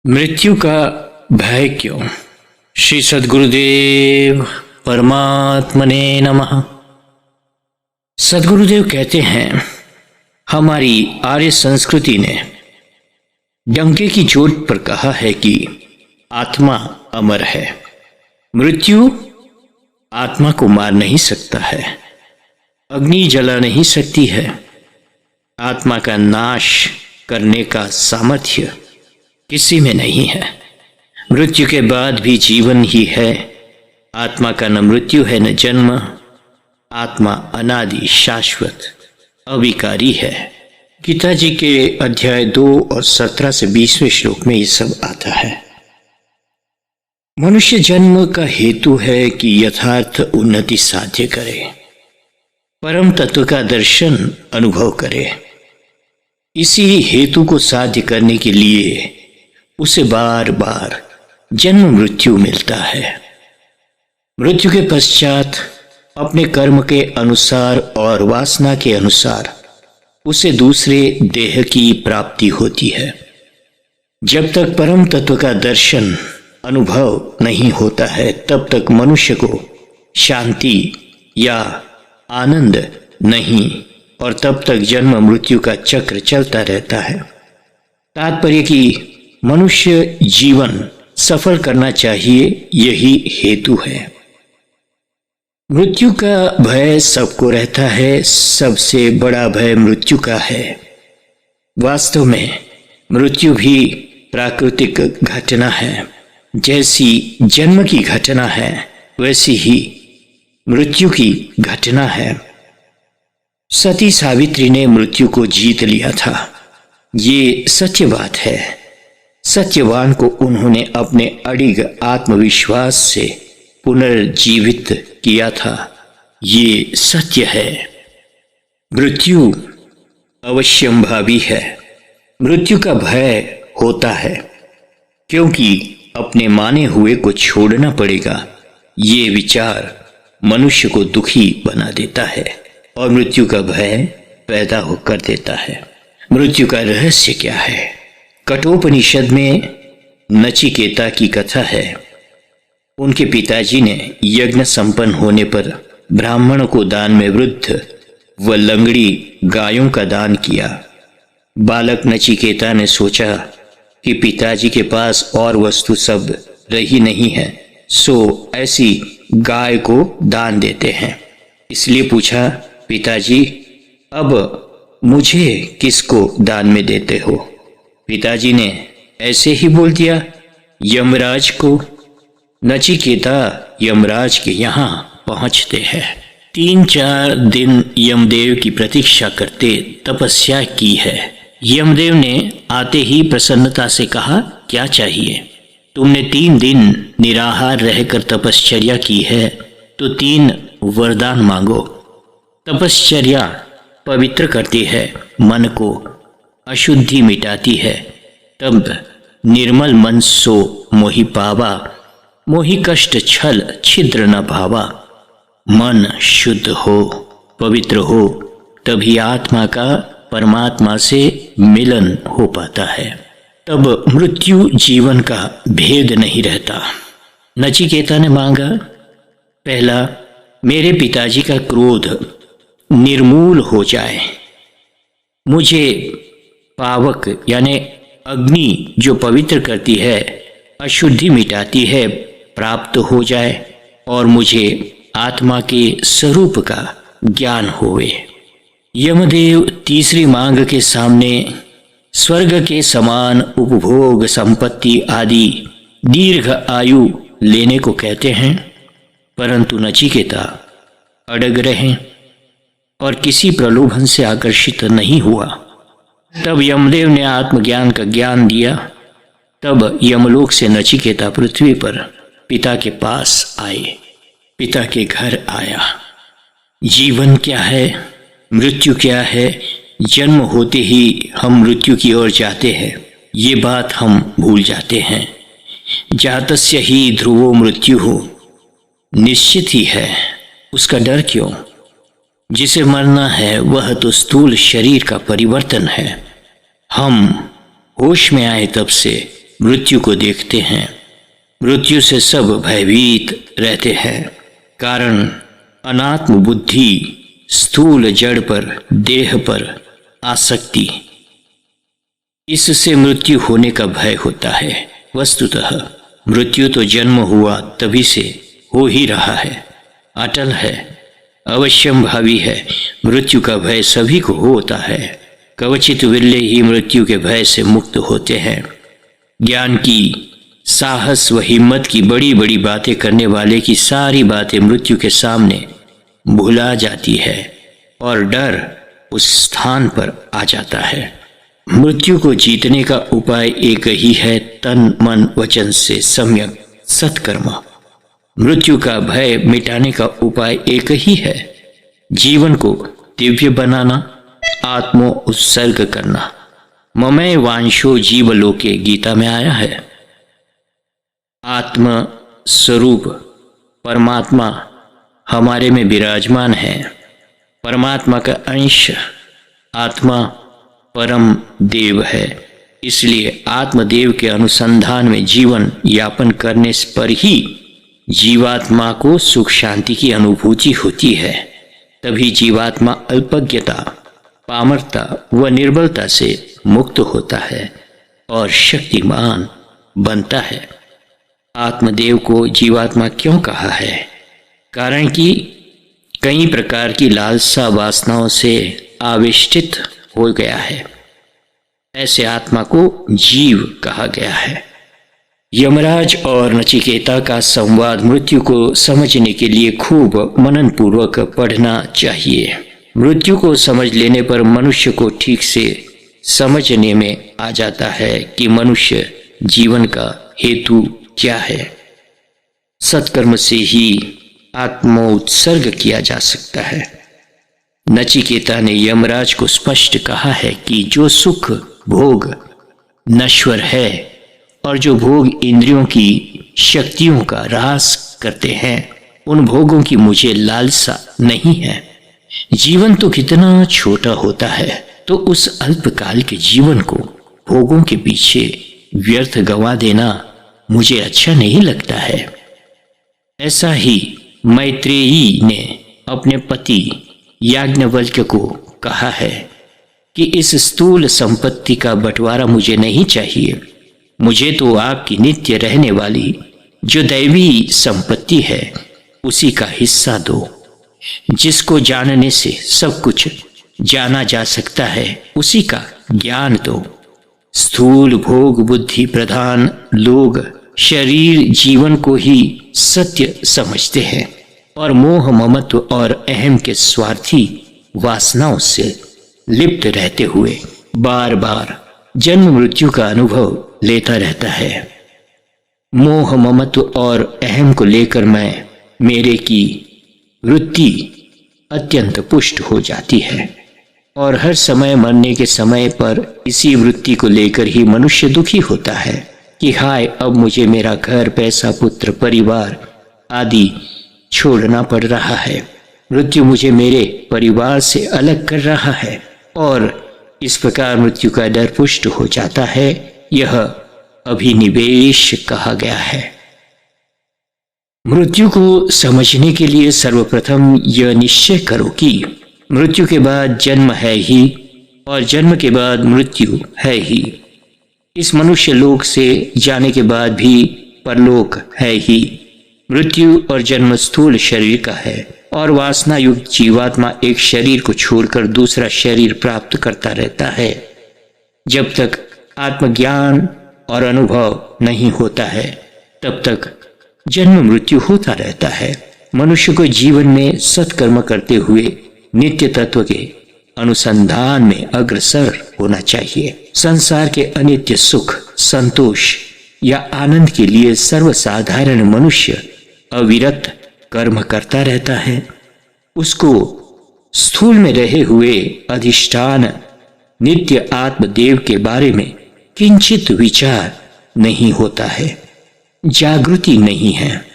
मृत्यु का भय क्यों? श्री सद्गुरुदेव परमात्मने नमः। सद्गुरुदेव कहते हैं, हमारी आर्य संस्कृति ने डंके की चोट पर कहा है कि आत्मा अमर है। मृत्यु आत्मा को मार नहीं सकता है, अग्नि जला नहीं सकती है। आत्मा का नाश करने का सामर्थ्य किसी में नहीं है। मृत्यु के बाद भी जीवन ही है। आत्मा का न मृत्यु है न जन्म। आत्मा अनादि शाश्वत अविकारी है। गीता जी के अध्याय 2 और 17 से 20वें श्लोक में ये सब आता है। मनुष्य जन्म का हेतु है कि यथार्थ उन्नति साध्य करे, परम तत्व का दर्शन अनुभव करे। इसी हेतु को साध्य करने के लिए उसे बार बार जन्म मृत्यु मिलता है। मृत्यु के पश्चात अपने कर्म के अनुसार और वासना के अनुसार उसे दूसरे देह की प्राप्ति होती है। जब तक परम तत्व का दर्शन अनुभव नहीं होता है, तब तक मनुष्य को शांति या आनंद नहीं, और तब तक जन्म मृत्यु का चक्र चलता रहता है। तात्पर्य कि मनुष्य जीवन सफल करना चाहिए, यही हेतु है। मृत्यु का भय सबको रहता है। सबसे बड़ा भय मृत्यु का है। वास्तव में मृत्यु भी प्राकृतिक घटना है। जैसी जन्म की घटना है, वैसी ही मृत्यु की घटना है। सती सावित्री ने मृत्यु को जीत लिया था, ये सत्य बात है। सत्यवान को उन्होंने अपने अडिग आत्मविश्वास से पुनर्जीवित किया था, ये सत्य है। मृत्यु अवश्यंभावी है। मृत्यु का भय होता है क्योंकि अपने माने हुए को छोड़ना पड़ेगा। ये विचार मनुष्य को दुखी बना देता है और मृत्यु का भय पैदा होकर देता है। मृत्यु का रहस्य क्या है? कठोपनिषद में नचिकेता की कथा है। उनके पिताजी ने यज्ञ संपन्न होने पर ब्राह्मण को दान में वृद्ध व लंगड़ी गायों का दान किया। बालक नचिकेता ने सोचा कि पिताजी के पास और वस्तु सब रही नहीं है, सो ऐसी गाय को दान देते हैं। इसलिए पूछा, पिताजी अब मुझे किसको दान में देते हो? पिताजी ने ऐसे ही बोल दिया, यमराज को। नचिकेता यमराज के यहाँ पहुँचते हैं। 3-4 दिन यमदेव की प्रतीक्षा करते तपस्या की है। यमदेव ने आते ही प्रसन्नता से कहा, क्या चाहिए? तुमने 3 दिन निराहार रहकर तपश्चर्या की है, तो 3 वरदान मांगो। तपश्चर्या पवित्र करती है, मन को अशुद्धि मिटाती है। तब निर्मल मन सो मोहि पावा, मोहि कष्ट छल छिद्र न भावा। मन शुद्ध हो, पवित्र हो, तभी आत्मा का परमात्मा से मिलन हो पाता है। तब मृत्यु जीवन का भेद नहीं रहता। नचिकेता ने मांगा, पहला, मेरे पिताजी का क्रोध निर्मूल हो जाए, मुझे पावक यानी अग्नि जो पवित्र करती है, अशुद्धि मिटाती है, प्राप्त हो जाए, और मुझे आत्मा के स्वरूप का ज्ञान होवे। यमदेव तीसरी मांग के सामने स्वर्ग के समान उपभोग संपत्ति आदि दीर्घ आयु लेने को कहते हैं, परंतु नचिकेता अड़ग रहे और किसी प्रलोभन से आकर्षित नहीं हुआ। तब यमदेव ने आत्मज्ञान का ज्ञान दिया। तब यमलोक से नचिकेता पृथ्वी पर पिता के पास आए, पिता के घर आया। जीवन क्या है, मृत्यु क्या है? जन्म होते ही हम मृत्यु की ओर जाते हैं, ये बात हम भूल जाते हैं। जातस्य ही ध्रुवो मृत्यु हो, निश्चित ही है, उसका डर क्यों? जिसे मरना है वह तो स्थूल शरीर का परिवर्तन है। हम होश में आए तब से मृत्यु को देखते हैं। मृत्यु से सब भयभीत रहते हैं, कारण अनात्म बुद्धि, स्थूल जड़ पर, देह पर आसक्ति, इससे मृत्यु होने का भय होता है। वस्तुतः मृत्यु तो जन्म हुआ तभी से हो ही रहा है, अटल है, अवश्यंभावी है। मृत्यु का भय सभी को होता है। कवचित विरले ही मृत्यु के भय से मुक्त होते हैं। ज्ञान की, साहस व हिम्मत की बड़ी बड़ी बातें करने वाले की सारी बातें मृत्यु के सामने भुला जाती है और डर उस स्थान पर आ जाता है। मृत्यु को जीतने का उपाय एक ही है, तन मन वचन से सम्यक सत्कर्म। मृत्यु का भय मिटाने का उपाय एक ही है, जीवन को दिव्य बनाना, आत्मो उत्सर्ग करना। ममय वांशो जीवलोके गीता में आया है। आत्म स्वरूप परमात्मा हमारे में विराजमान है। परमात्मा का अंश आत्मा परम देव है। इसलिए आत्मदेव के अनुसंधान में जीवन यापन करने पर ही जीवात्मा को सुख शांति की अनुभूति होती है। तभी जीवात्मा अल्पज्ञता, पामरता व निर्बलता से मुक्त होता है और शक्तिमान बनता है। आत्मदेव को जीवात्मा क्यों कहा है? कारण कि कई प्रकार की लालसा वासनाओं से आविष्टित हो गया है। ऐसे आत्मा को जीव कहा गया है। यमराज और नचिकेता का संवाद मृत्यु को समझने के लिए खूब मनन पूर्वक पढ़ना चाहिए। मृत्यु को समझ लेने पर मनुष्य को ठीक से समझने में आ जाता है कि मनुष्य जीवन का हेतु क्या है। सत्कर्म से ही आत्मोत्सर्ग किया जा सकता है। नचिकेता ने यमराज को स्पष्ट कहा है कि जो सुख भोग नश्वर है और जो भोग इंद्रियों की शक्तियों का ह्रास करते हैं, उन भोगों की मुझे लालसा नहीं है। जीवन तो कितना छोटा होता है, तो उस अल्पकाल के जीवन को भोगों के पीछे व्यर्थ गंवा देना मुझे अच्छा नहीं लगता है। ऐसा ही मैत्रेयी ने अपने पति याज्ञवल्क्य को कहा है कि इस स्थूल संपत्ति का बंटवारा मुझे नहीं चाहिए। मुझे तो आपकी नित्य रहने वाली जो दैवी संपत्ति है उसी का हिस्सा दो। जिसको जानने से सब कुछ जाना जा सकता है उसी का ज्ञान दो। स्थूल भोग बुद्धि प्रधान लोग शरीर जीवन को ही सत्य समझते हैं और मोह ममत्व और अहम के स्वार्थी वासनाओं से लिप्त रहते हुए बार बार जन्म मृत्यु का अनुभव लेता रहता है। मोह ममत्व और अहम को लेकर मैं मेरे की वृत्ति अत्यंत पुष्ट हो जाती है और हर समय मरने के समय पर इसी वृत्ति को लेकर ही मनुष्य दुखी होता है कि हाय, अब मुझे मेरा घर, पैसा, पुत्र, परिवार आदि छोड़ना पड़ रहा है। मृत्यु मुझे मेरे परिवार से अलग कर रहा है और इस प्रकार मृत्यु का डर पुष्ट हो जाता है। यह अभिनिवेश कहा गया है। मृत्यु को समझने के लिए सर्वप्रथम यह निश्चय करो कि मृत्यु के बाद जन्म है ही और जन्म के बाद मृत्यु है ही। इस मनुष्य लोक से जाने के बाद भी परलोक है ही। मृत्यु और जन्म स्थूल शरीर का है और वासना युक्त जीवात्मा एक शरीर को छोड़कर दूसरा शरीर प्राप्त करता रहता है। जब तक आत्मज्ञान और अनुभव नहीं होता है तब तक जन्म मृत्यु होता रहता है। मनुष्य को जीवन में सत्कर्म करते हुए नित्य तत्व के अनुसंधान में अग्रसर होना चाहिए। संसार के अनित्य सुख, संतोष या आनंद के लिए सर्वसाधारण मनुष्य अविरत कर्म करता रहता है। उसको स्थूल में रहे हुए अधिष्ठान नित्य आत्मदेव के बारे में किंचित विचार नहीं होता है, जागृति नहीं है।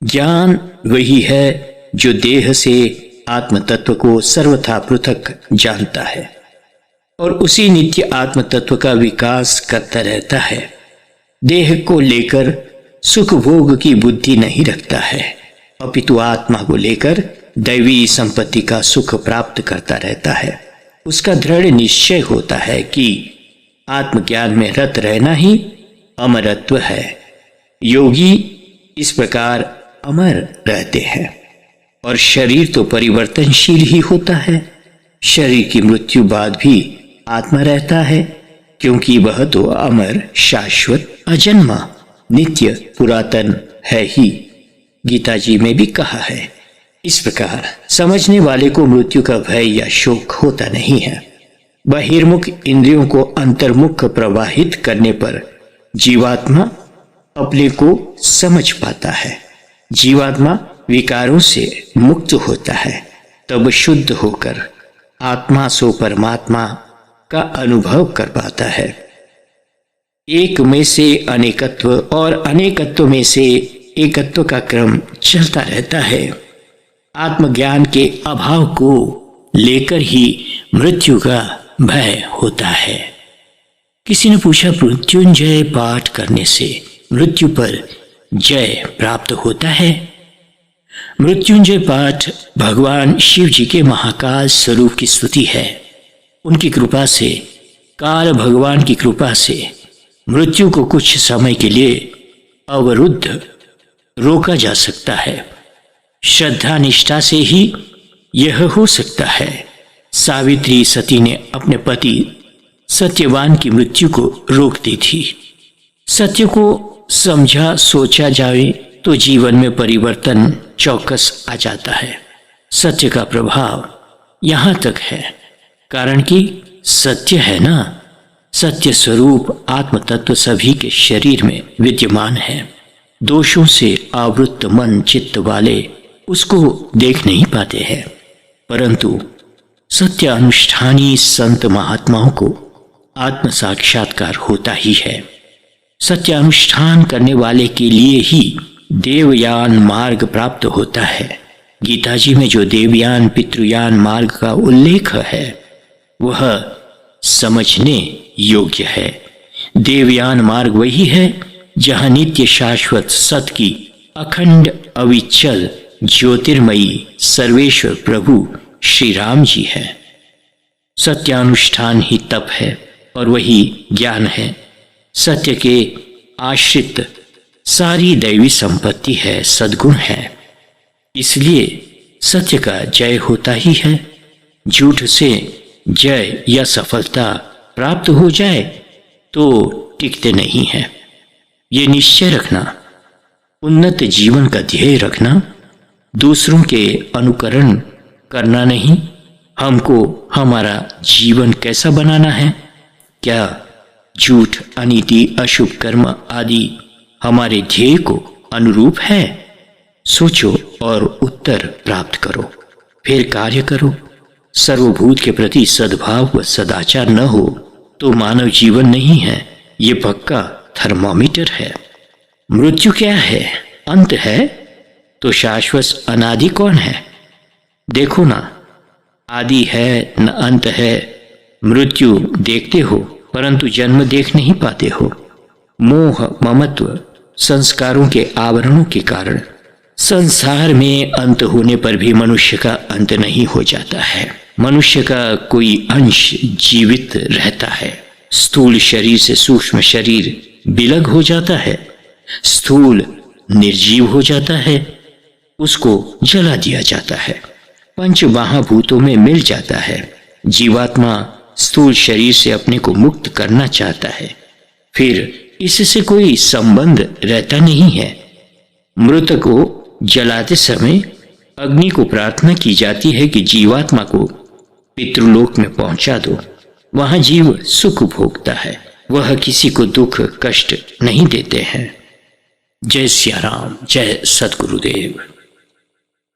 ज्ञान वही है जो देह से आत्म तत्व को सर्वथा पृथक जानता है और उसी नित्य आत्म तत्व का विकास करता रहता है। देह को लेकर सुख भोग की बुद्धि नहीं रखता है, अपितु आत्मा को लेकर दैवी संपत्ति का सुख प्राप्त करता रहता है। उसका दृढ़ निश्चय होता है कि आत्मज्ञान में रत रहना ही अमरत्व है। योगी इस प्रकार अमर रहते हैं और शरीर तो परिवर्तनशील ही होता है। शरीर की मृत्यु बाद भी आत्मा रहता है, क्योंकि वह तो अमर, शाश्वत, अजन्मा, नित्य, पुरातन है ही। गीता जी में भी कहा है। इस प्रकार समझने वाले को मृत्यु का भय या शोक होता नहीं है। बहिर्मुख इंद्रियों को अंतर्मुख प्रवाहित करने पर जीवात्मा अपने को समझ पाता है। जीवात्मा विकारों से मुक्त होता है, तब शुद्ध होकर आत्मा सो परमात्मा का अनुभव कर पाता है। एक में से अनेकत्व और अनेकत्व में से एकत्व का क्रम चलता रहता है। आत्मज्ञान के अभाव को लेकर ही मृत्यु का भय होता है। किसी ने पूछा, मृत्युंजय पाठ करने से मृत्यु पर जय प्राप्त होता है? मृत्युंजय पाठ भगवान शिव जी के महाकाल स्वरूप की स्तुति है। उनकी कृपा से, काल भगवान की कृपा से मृत्यु को कुछ समय के लिए अवरुद्ध रोका जा सकता है। श्रद्धा निष्ठा से ही यह हो सकता है। सावित्री सती ने अपने पति सत्यवान की मृत्यु को रोक दी थी। सत्य को समझा सोचा जाए तो जीवन में परिवर्तन चौकस आ जाता है। सत्य का प्रभाव यहाँ तक है, कारण कि सत्य है ना। सत्य स्वरूप आत्म तत्व सभी के शरीर में विद्यमान है। दोषों से आवृत मन चित्त वाले उसको देख नहीं पाते हैं, परंतु सत्य अनुष्ठानी संत महात्माओं को आत्म साक्षात्कार होता ही है। सत्य अनुष्ठान करने वाले के लिए ही देवयान मार्ग प्राप्त होता है। गीता जी में जो देवयान पितृयान मार्ग का उल्लेख है वह समझने योग्य है। देवयान मार्ग वही है जहां नित्य शाश्वत सत की अखंड अविचल ज्योतिर्मयी सर्वेश्वर प्रभु श्री राम जी है। सत्यानुष्ठान ही तप है और वही ज्ञान है। सत्य के आश्रित सारी दैवी संपत्ति है, सद्गुण है। इसलिए सत्य का जय होता ही है। झूठ से जय या सफलता प्राप्त हो जाए तो टिकते नहीं है। ये निश्चय रखना, उन्नत जीवन का ध्येय रखना, दूसरों के अनुकरण करना नहीं, हमको हमारा जीवन कैसा बनाना है। क्या झूठ, अनीति, अशुभ कर्म आदि हमारे ध्येय को अनुरूप है? सोचो और उत्तर प्राप्त करो, फिर कार्य करो। सर्वभूत के प्रति सद्भाव व सदाचार न हो तो मानव जीवन नहीं है, ये पक्का थर्मामीटर है। मृत्यु क्या है? अंत है तो शाश्वत अनादि कौन है? देखो ना, आदि है न अंत है। मृत्यु देखते हो परंतु जन्म देख नहीं पाते हो। मोह ममत्व संस्कारों के आवरणों के कारण संसार में अंत होने पर भी मनुष्य का अंत नहीं हो जाता है। मनुष्य का कोई अंश जीवित रहता है। स्थूल शरीर से सूक्ष्म शरीर विलग हो जाता है, स्थूल निर्जीव हो जाता है, उसको जला दिया जाता है, पंच महाभूतों में मिल जाता है। जीवात्मा स्थूल शरीर से अपने को मुक्त करना चाहता है, फिर इससे कोई संबंध रहता नहीं है। मृत को जलाते समय अग्नि को प्रार्थना की जाती है कि जीवात्मा को पितृलोक में पहुंचा दो, वहां जीव सुख भोगता है, वह किसी को दुख कष्ट नहीं देते हैं। जय सिया राम, जय सद्गुरुदेव।